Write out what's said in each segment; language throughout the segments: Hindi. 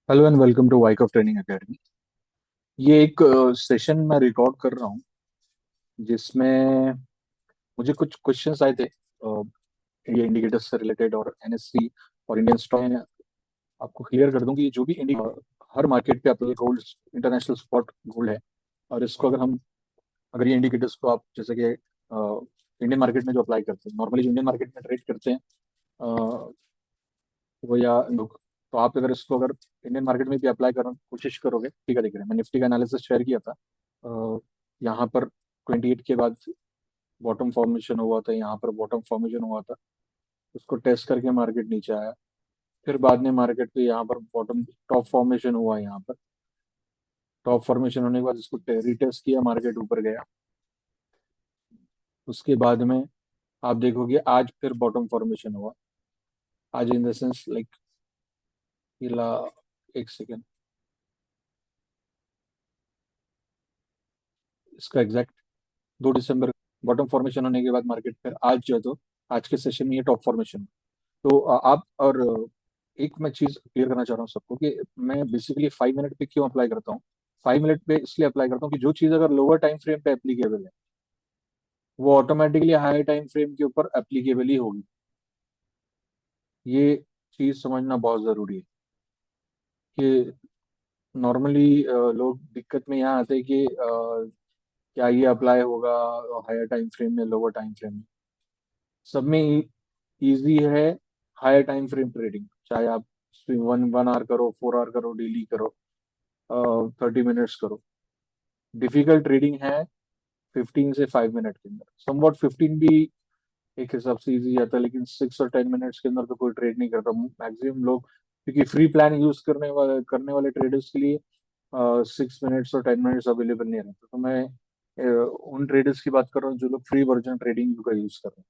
हेलो एंड वेलकम टू वाइक ऑफ ट्रेनिंग एकेडमी। ये एक सेशन मैं रिकॉर्ड कर रहा हूँ जिसमें मुझे कुछ क्वेश्चंस आए थे इंडिया इंडिकेटर्स से रिलेटेड और एनएससी और इंडियन स्टॉक में। आपको क्लियर कर दूं कि जो भी हर मार्केट पे apply gold international spot gold है। और इसको अगर ये इंडिकेटर्स को आप जैसे कि इंडियन मार्केट में जो अप्लाई करते हैं, नॉर्मली जो इंडियन मार्केट में ट्रेड करते हैं वो या लोग, तो आप अगर इसको अगर इंडियन मार्केट में भी अप्लाई करने की कोशिश करोगे, ठीक है। देख रहे हैं, मैं निफ्टी का एनालिसिस शेयर किया था। यहाँ पर 28 के बाद बॉटम फॉर्मेशन हुआ था, यहाँ पर बॉटम फॉर्मेशन हुआ था, उसको टेस्ट करके मार्केट नीचे आया। फिर बाद में मार्केट पे यहाँ पर बॉटम टॉप फॉर्मेशन हुआ, यहाँ पर टॉप फॉर्मेशन होने के बाद इसको रिटेस्ट किया, मार्केट ऊपर गया। उसके बाद में आप देखोगे आज फिर बॉटम फॉर्मेशन हुआ। आज इन द सेंस लाइक एक सेकेंड, इसका एग्जैक्ट 2 दिसंबर बॉटम फॉर्मेशन होने के बाद मार्केट पर आज जो है, तो आज के सेशन में ये टॉप फॉर्मेशन। तो आप और एक मैं चीज क्लियर करना चाह रहा हूँ सबको कि मैं बेसिकली 5 मिनट पे क्यों अप्लाई करता हूँ। 5 मिनट पे इसलिए अप्लाई करता हूँ कि जो चीज अगर लोअर टाइम फ्रेम पे एप्लीकेबल है, वो ऑटोमेटिकली हायर टाइम फ्रेम के ऊपर एप्लीकेबल ही होगी। ये चीज समझना बहुत जरूरी है कि नॉर्मली लोग दिक्कत में यहाँ आते हैं कि क्या ये अप्लाई होगा हायर टाइम फ्रेम में, लोअर टाइम फ्रेम में। सब में इजी है हायर टाइम फ्रेम ट्रेडिंग, चाहे आप 1 आवर करो, 4 आवर करो, डेली करो, 30 मिनट्स करो। डिफिकल्ट ट्रेडिंग है 15 से 5 मिनट के अंदर। समवॉट 15 भी एक हिसाब से इजी जाता है, लेकिन 6 और 10 मिनट्स के अंदर तो कोई ट्रेड नहीं करता मैक्सिमम लोग, क्योंकि फ्री प्लान यूज करने वाले ट्रेडर्स के लिए 6 मिनट्स और 10 मिनट्स अवेलेबल नहीं रहता। तो मैं उन ट्रेडर्स की बात कर रहा हूँ जो लोग फ्री वर्जन ट्रेडिंग का यूज कर रहे हैं।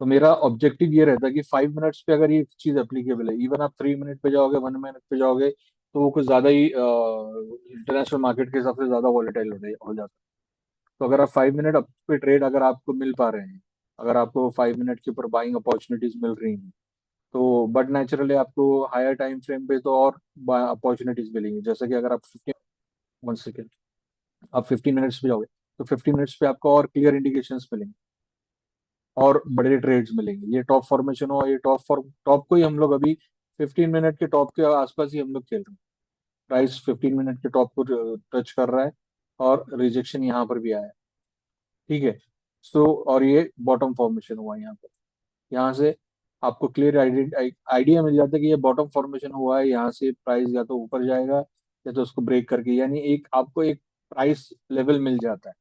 तो मेरा ऑब्जेक्टिव ये रहता है कि 5 मिनट्स पे अगर ये चीज एप्लीकेबल है, इवन आप 3 मिनट पे जाओगे, 1 मिनट पे जाओगे, तो वो कुछ ज्यादा ही इंटरनेशनल मार्केट के हिसाब से ज्यादा वॉलेटाइल हो जाता है। तो अगर आप 5 मिनट पे ट्रेड अगर आपको मिल पा रहे हैं, अगर आपको 5 मिनट के ऊपर बाइंग अपॉर्चुनिटीज मिल रही हैं, तो बट नेचुरली आपको हायर टाइम फ्रेम पे तो और अपॉर्चुनिटीज मिलेंगी। जैसे कि अगर आप 1 सेकेंड, आप 15 मिनट्स पे जाओगे, तो 15 मिनट्स पे आपको और क्लियर इंडिकेशंस मिलेंगे और बड़े ट्रेड्स मिलेंगे। ये टॉप फॉर्मेशन हो, ये टॉप को ही हम लोग अभी 15 मिनट के टॉप के आसपास ही हम लोग खेल रहे हैं। प्राइस 15 मिनट के टॉप को टच कर रहा है और रिजेक्शन यहाँ पर भी आया है, ठीक है। सो और ये बॉटम फॉर्मेशन हुआ है यहाँ पर। यहाँ से आपको क्लियर आइडिया मिल जाता है कि ये बॉटम फॉर्मेशन हुआ है, यहाँ से प्राइस या तो ऊपर जाएगा या तो उसको ब्रेक करके, यानी एक आपको एक प्राइस लेवल मिल जाता है।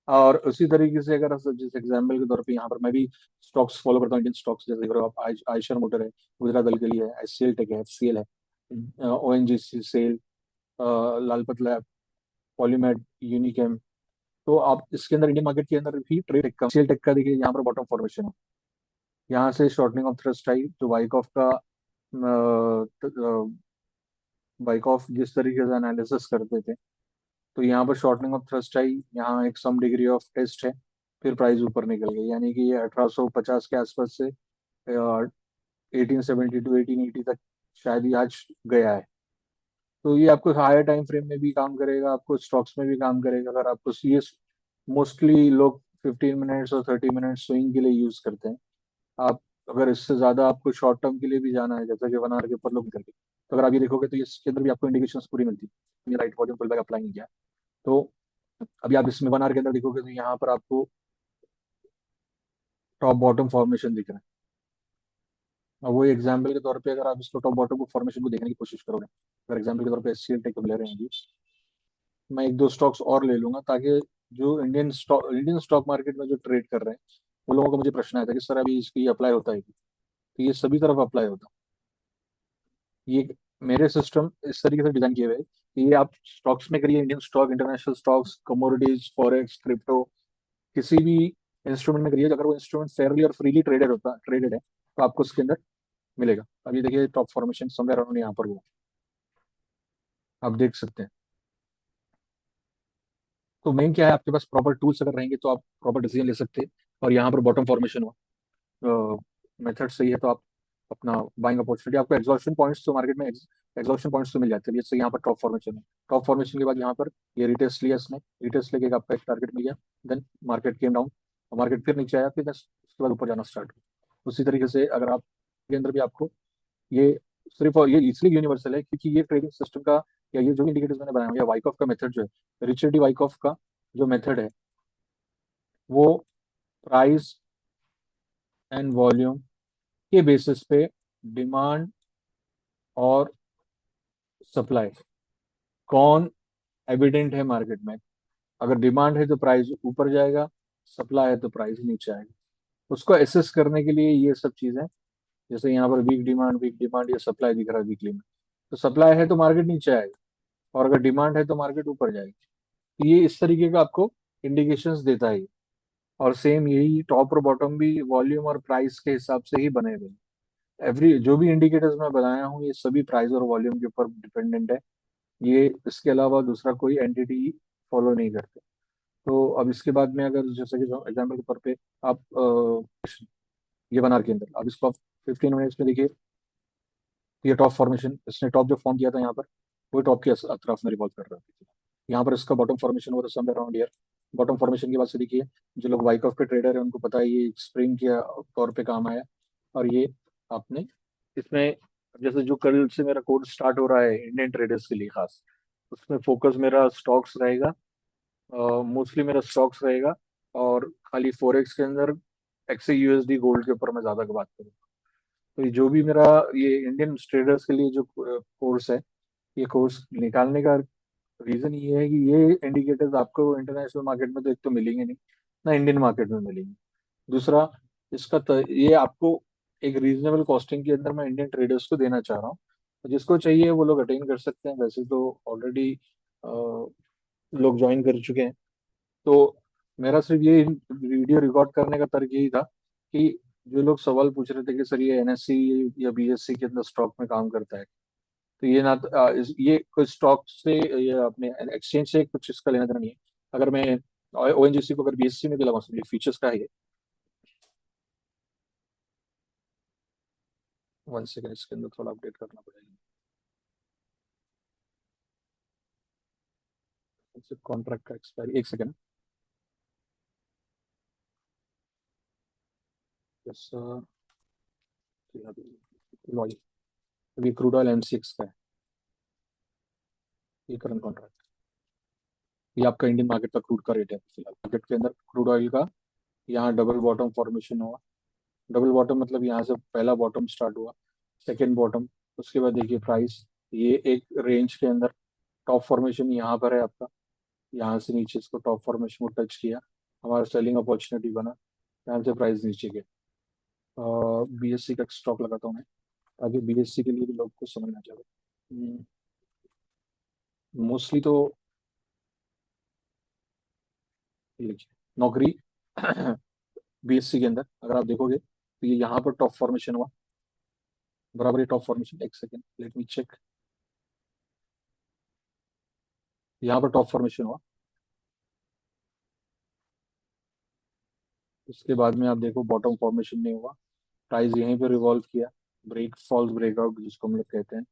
और उसी तरीके से अगर जिस एग्जाम्पल के तौर पे यहाँ पर मैं भी स्टॉक्स फॉलो करता हूँ, इंडियन स्टॉक्स, जैसे अगर आप आयशर मोटर है, गुजरात दलकली है, एचसीएल टेक है, एचसीएल है, ओएनजीसी सेल, लाल पतला, पॉलीमेड, यूनिकेम। तो आप इसके अंदर इंडियन मार्केट के अंदर भी ट्रेड एचसीएल टेक का देखिए, यहाँ पर बॉटम फॉर्मेशन है। यहाँ से शॉर्टनिंग ऑफ थ्रस्ट आई, तो वाइकॉफ का वाइकॉफ जिस तरीके से एनालिसिस करते थे, तो यहाँ पर शॉर्टनिंग ऑफ थ्रस्ट आई, यहाँ एक सम डिग्री ऑफ टेस्ट है, फिर प्राइस ऊपर निकल गई। यानी कि ये 1850 के आसपास से 1870 टू 1880 तक शायद ही आज गया है। तो ये आपको हायर टाइम फ्रेम में भी काम करेगा, आपको स्टॉक्स में भी काम करेगा। अगर आपको ये मोस्टली लोग 15 मिनट्स और 30 मिनट स्विंग के लिए यूज करते हैं। आप अगर इससे ज्यादा आपको शॉर्ट टर्म के लिए भी जाना है, जैसे कि 1 आवर के ऊपर लोग करके, तो अगर आप ये देखोगे तो इसके अंदर भी आपको इंडिकेशंस पूरी मिलती है। Right volume pull back apply नहीं किया, तो अभी आप इसमें 1 आवर के अंदर देखोगे तो यहाँ पर आपको टॉप बॉटम फॉर्मेशन दिख रहा है। और वो एग्जाम्पल के तौर पे अगर आप इसको टॉप बॉटम को फॉर्मेशन को देखने की कोशिश करोगे, अगर एग्जाम्पल के तौर पे एचसीएल टेक ले रहे हैं जी, मैं एक दो स्टॉक्स और ले लूंगा ताकि जो इंडियन स्टॉक मार्केट में जो ट्रेड कर रहे हैं, वो लोगों को मुझे प्रश्न आया था कि सर अभी इसकी अप्लाई होता है क्या? तो ये सभी तरफ अप्लाई होता है। ये मेरे सिस्टम इस तरीके से डिजाइन किए हुए हैं कि ये आप स्टॉक्स में करिए, Indian stock, international stocks, commodities, forex, crypto, किसी भी इंस्ट्रूमेंट में करिए। अगर वो इंस्ट्रूमेंट फेयरली और फ्रीली ट्रेडेड है, तो आपको उसके अंदर मिलेगा। अभी देखिए टॉप फॉर्मेशन समवेयर अराउंड यहाँ पर हुआ, आप देख सकते हैं। तो मेन क्या है, आपके पास प्रॉपर टूल्स अगर रहेंगे तो आप प्रॉपर डिसीजन ले सकते हैं। और यहाँ पर बॉटम फॉर्मेशन हुआ, मेथड सही है तो आप अपना बाइंग अपॉर्चुनिटी, आपको एग्जॉशन पॉइंट्स तो मार्केट में एग्जॉशन पॉइंट्स तो मिल जाते हैं। जैसे यहाँ पर टॉप फॉर्मेशन है, टॉप फॉर्मेशन के बाद यहाँ पर ये रिटेस्ट लिया इसने, रिटेस्ट लेके आपका एक टारगेट मिल गया, then market came down, market फिर नीचे आया, फिर उसके बाद ऊपर जाना स्टार्ट हुआ। उसी तरीके से अगर आप के अंदर भी आपको ये सिर्फ और ये इसलिए यूनिवर्सल है क्योंकि ये ट्रेडिंग सिस्टम का या ये जो भी इंडिकेटर्स मैंने बनाया हुआ है, वाइकॉफ का मेथड जो है, रिचर्ड डी वाइकॉफ का जो मेथड है, वो प्राइस एंड वॉल्यूम के बेसिस पे डिमांड और सप्लाई कौन एविडेंट है मार्केट में। अगर डिमांड है तो प्राइस ऊपर जाएगा, सप्लाई है तो प्राइस नीचे आएगा। उसको एसेस करने के लिए ये सब चीजें, जैसे यहाँ पर वीक डिमांड या सप्लाई दिख रहा है वीकली में, तो सप्लाई है तो मार्केट नीचे आएगा, और अगर डिमांड है तो मार्केट ऊपर जाएगी। तो ये इस तरीके का आपको इंडिकेशंस देता है। और सेम यही टॉप और बॉटम भी वॉल्यूम और प्राइस के हिसाब से ही बने हुए हैं। एवरी जो भी इंडिकेटर्स मैं बनाया हूँ ये सभी प्राइस और वॉल्यूम के ऊपर डिपेंडेंट है। ये इसके अलावा दूसरा कोई एंटिटी फॉलो नहीं करते। तो अब इसके बाद में अगर जैसे कि एग्जाम्पल के तौर पे आप ये बना के अंदर अब इसको आप 15 मिनट्स में देखिए, ये टॉप फॉर्मेशन इसने टॉप जो फॉर्म किया था यहाँ पर, वो टॉप के अतराफ में रिवॉल्व कर रहा था। यहाँ पर इसका बॉटम फॉर्मेशन हो रहा है somewhere around year. Bottom formation के बाद से देखिए, जो लोग वाइक ऑफ के ट्रेडर है उनको पता है ये स्प्रिंग के तौर पे काम आया। और ये आपने इसमें, जैसे जो कल से मेरा कोर्स स्टार्ट हो रहा है इंडियन ट्रेडर्स के लिए खास, उसमें फोकस मेरा स्टॉक्स रहेगा, मोस्टली मेरा स्टॉक्स रहेगा। और खाली फोरेक्स के अंदर एक्से यूएसडी गोल्ड के ऊपर मैं ज्यादा बात करूँगा। तो ये जो भी मेरा ये इंडियन ट्रेडर्स के लिए जो कोर्स है, ये कोर्स निकालने का रीजन ये है कि ये इंडिकेटर्स आपको इंटरनेशनल मार्केट में तो एक तो मिलेंगे नहीं, ना इंडियन मार्केट में मिलेंगे। दूसरा, ये आपको एक रीजनेबल कॉस्टिंग के अंदर मैं इंडियन ट्रेडर्स को देना चाह रहा हूँ। तो जिसको चाहिए वो लोग अटेंड कर सकते हैं, वैसे तो ऑलरेडी लोग ज्वाइन कर चुके हैं। तो मेरा सिर्फ ये वीडियो रिकॉर्ड करने का तर्क यही था कि जो लोग सवाल पूछ रहे थे कि सर ये एनएससी या बीएससी के अंदर स्टॉक में काम करता है, तो ये ना ये कुछ स्टॉक से ये अपने एक्सचेंज से कुछ इसका लेना देना नहीं है। अगर मैं ओएनजीसी को अगर बीएससी में भी लगा सकती फीचर्स का है ये। 1 सेकेंड, इसके अंदर थोड़ा अपडेट करना पड़ेगा। कॉन्ट्रैक्ट का एक्सपायरी 1 सेकेंड। अभी क्रूड ऑयल एमसीएक्स का है, ये करंट कॉन्ट्रैक्ट, ये आपका इंडियन मार्केट का क्रूड का रेट है फिलहाल मार्केट के अंदर। क्रूड ऑयल का यहाँ डबल बॉटम फॉर्मेशन हुआ। डबल बॉटम मतलब यहाँ से पहला बॉटम स्टार्ट हुआ, सेकेंड बॉटम, उसके बाद देखिए प्राइस, ये एक रेंज के अंदर टॉप फॉर्मेशन यहाँ पर है आपका। यहाँ से नीचे इसको टॉप फॉर्मेशन को टच किया, हमारा सेलिंग अपॉर्चुनिटी बना, यहाँ से प्राइस नीचे गया। बीएससी का स्टॉक लगाता हूँ मैं, ताकि बीएससी के लिए भी लोग को समझ आ जाए। मोस्टली तो ये लिखिए, नौकरी बीएससी के अंदर अगर आप देखोगे तो ये यहाँ पर टॉप फॉर्मेशन हुआ, बराबर ये top formation. 1 second, let me check, यहाँ पर टॉप फॉर्मेशन हुआ। उसके बाद में आप देखो बॉटम फॉर्मेशन नहीं हुआ, प्राइस यहीं पे रिवॉल्व किया, ब्रेक फॉल्स ब्रेकआउट जिसको हम लोग कहते हैं,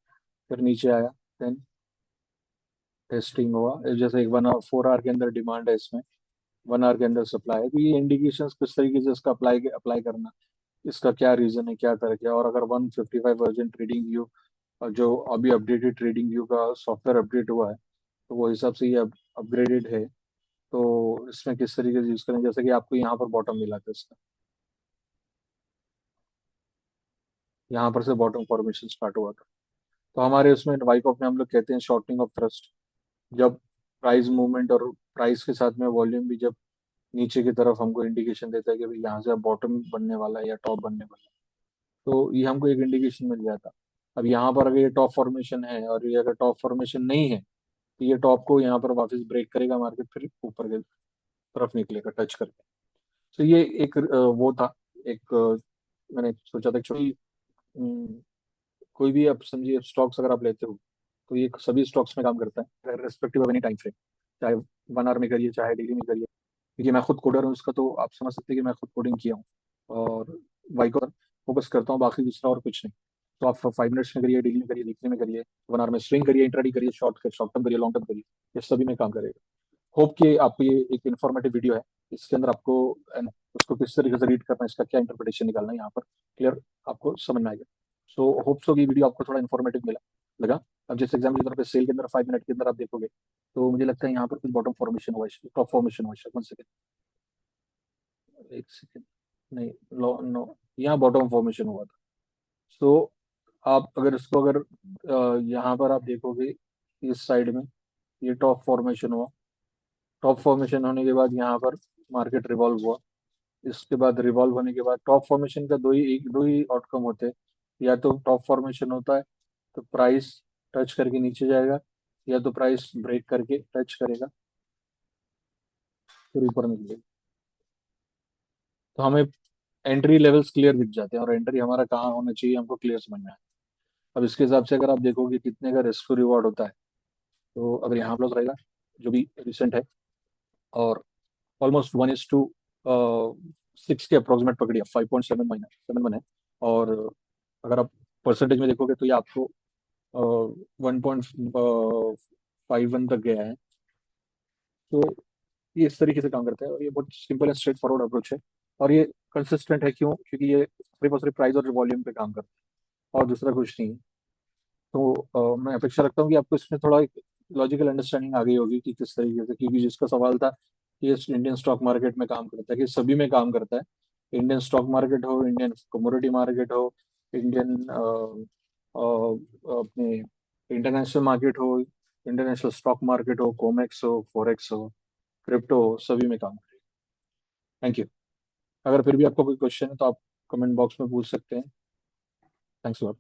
फिर नीचे आया, देन टेस्टिंग हुआ। जैसे एक 1 4 आवर के अंदर डिमांड है इसमें, 1 आवर के अंदर सप्लाई है, तो ये इंडिकेशंस किस तरीके से इसका अप्लाई करना, इसका क्या रीजन है, क्या तरह क्या। और अगर 155 वर्जन ट्रेडिंग व्यू, जो अभी अपडेटेड ट्रेडिंग व्यू का सॉफ्टवेयर अपडेट हुआ है, तो वो हिसाब से ये अपग्रेडेड है। तो इसमें किस तरीके से यूज करें, जैसे कि आपको यहाँ पर बॉटम मिला था इसका, यहाँ पर से बॉटम फॉर्मेशन स्टार्ट हुआ था। तो हमारे उसमें वाइकॉफ में हम लोग कहते हैं शॉर्टनिंग ऑफ थ्रस्ट। जब प्राइस मूवमेंट और प्राइस के साथ में वॉल्यूम भी जब नीचे की तरफ हमको इंडिकेशन देता है कि भाई यहाँ से अब बॉटम बनने वाला है या टॉप बनने वाला है, तो ये हमको एक इंडिकेशन मिल जाता। अब यहाँ पर अगर ये टॉप फॉर्मेशन है और ये अगर टॉप फॉर्मेशन नहीं है, तो ये टॉप को यहाँ पर वापस ब्रेक करेगा, मार्केट फिर ऊपर की तरफ निकलेगा टच करके। तो ये एक वो था, एक मैंने सोचा था छोटी, कोई भी आप समझिए स्टॉक्स अगर आप लेते हो, तो ये सभी स्टॉक्स में काम करता है respective of any time frame, चाहे 1 आवर में करिए चाहे डेली में करिए। क्योंकि मैं खुद कोडर हूँ इसका, तो आप समझ सकते हैं कि मैं खुद कोडिंग किया हूँ। और वाइको फोकस करता हूँ, बाकी दूसरा और कुछ नहीं। तो आप 5 मिनट्स में करिए, डेली में करिए, वीकली में करिए, 1 आवर में स्विंग करिए, इंट्राडे करिए, शॉर्ट टर्म करिए, लॉन्ग टर्म करिए, ये सभी में काम करेगा। होप कि आपको ये एक इन्फॉर्मेटिव वीडियो है, इसके अंदर आपको उसको किस तरीके से रीड करना है, इसका क्या इंटरप्रिटेशन निकालना है, यहाँ पर क्लियर आपको समझ में आएगा। सो होप सो कि वीडियो आपको थोड़ा इन्फॉर्मेटिव मिला लगा। अब जैसे एग्जाम्पल के तौर पे सेल के अंदर 5 मिनट के अंदर आप देखोगे, तो मुझे लगता है यहाँ पर कुछ बॉटम फॉर्मेशन हुआ, टॉप फॉर्मेशन हुआ, 1 सेकेंड, 1 सेकेंड, नहीं, लो नो, यहाँ बॉटम फॉर्मेशन हुआ था। सो आप अगर इसको अगर यहाँ पर आप देखोगे, इस साइड में ये टॉप फॉर्मेशन हुआ, टॉप फॉर्मेशन होने के बाद यहाँ पर मार्केट रिवॉल्व हुआ, इसके बाद रिवॉल्व होने के बाद टॉप फॉर्मेशन का दो ही आउटकम होते हैं। या तो टॉप फॉर्मेशन होता है तो प्राइस टच करके नीचे जाएगा, या तो प्राइस ब्रेक करके टच करेगा फिर ऊपर निकलेगा। तो हमें एंट्री लेवल्स क्लियर दिख जाते हैं, और एंट्री हमारा कहाँ होना चाहिए हमको क्लियर समझ में आए। अब इसके हिसाब से अगर आप देखोगे कितने का रिस्क रिवॉर्ड होता है, तो अगर यहाँ प्लस रहेगा जो भी रिसेंट है, और ऑलमोस्ट 1:6 के अप्रोक्सीमेट पकड़िए, 5.7 है। और अगर आप परसेंटेज में देखोगे तो ये आपको 1.51 तक गया है। तो ये इस तरीके से काम करता है, और ये बहुत simple and straight forward approach है। और ये कंसिस्टेंट है, क्यों? क्योंकि ये सिर्फ और सिर्फ प्राइस और वॉल्यूम पे काम करता है, और दूसरा कुछ नहीं है। तो मैं अपेक्षा रखता हूँ कि आपको इसमें थोड़ा एक लॉजिकल अंडरस्टैंडिंग आ गई होगी कि किस तरीके से, क्योंकि जिसका सवाल था कि ये इंडियन स्टॉक मार्केट में काम करता है, कि सभी में काम करता है। इंडियन स्टॉक मार्केट हो, इंडियन कमोडिटी मार्केट हो, इंडियन अपने इंटरनेशनल मार्केट हो, इंटरनेशनल स्टॉक मार्केट हो, कोमेक्स हो, फॉरेक्स हो, क्रिप्टो हो, सभी में काम करेगा। Thank you. अगर फिर भी आपको कोई क्वेश्चन है तो आप कमेंट बॉक्स में पूछ सकते हैं। Thanks lot.